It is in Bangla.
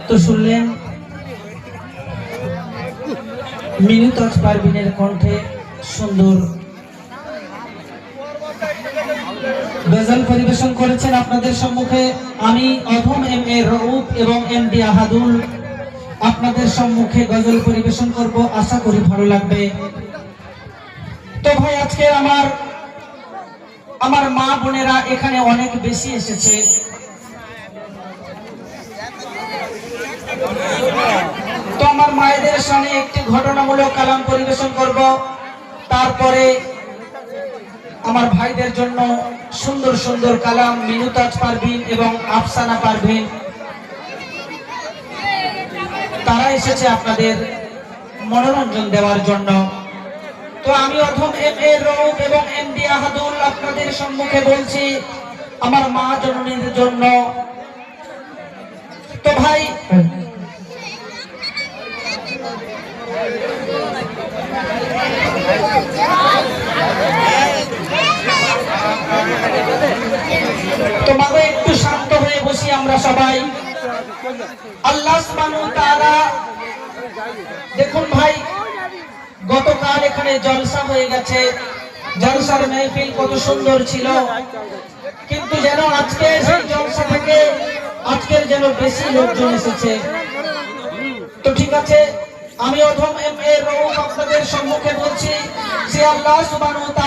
তো শুনলেন মিনু তাজ পারভিনের কণ্ঠে সুন্দর গজল পরিবেশন করেছেন আপনাদের সম্মুখে আমি অধম এম এ রউফ এবং এম ডি আহাদুল আপনাদের সম্মুখে গজল পরিবেশন করব, আশা করি ভালো লাগবে। তো ভাই আজকে আমার মা বোনেরা এখানে অনেক বেশি এসেছে। তো আমার মায়েদের সামনে একটি ঘটনামূলক কালাম পরিবেশন করব, তারপরে আমার ভাইদের জন্য সুন্দর সুন্দর কালাম মিনু তাজ পারভিন এবং আফসানা পারভিন তারা এসেছে আপনাদের মনোরঞ্জন দেওয়ার জন্য। তো আমি অধম এম এ রউফ এবং এম ডি আহাদুল আপনাদের সম্মুখে বলছি আমার মা জননীর জন্য। তো ভাই তোমাকে একটু শান্ত হয়ে বসি আমরা সবাই। আল্লাহ সুবহানাহু ওয়া তাআলা দেখুন ভাই, গতকাল এখানে জলসা হয়ে গেছে, জলসার মেহফিল কত সুন্দর ছিল, কিন্তু যেন আজকে সেই জলসা থেকে আজকের যেন বেশি লোকজন এসেছে। তো ঠিক আছে, আমি অধম এম এ রউফ আপনাদের সম্মুখে বলছি সে আল্লাহ সুবহানাহু ওয়া তাআলা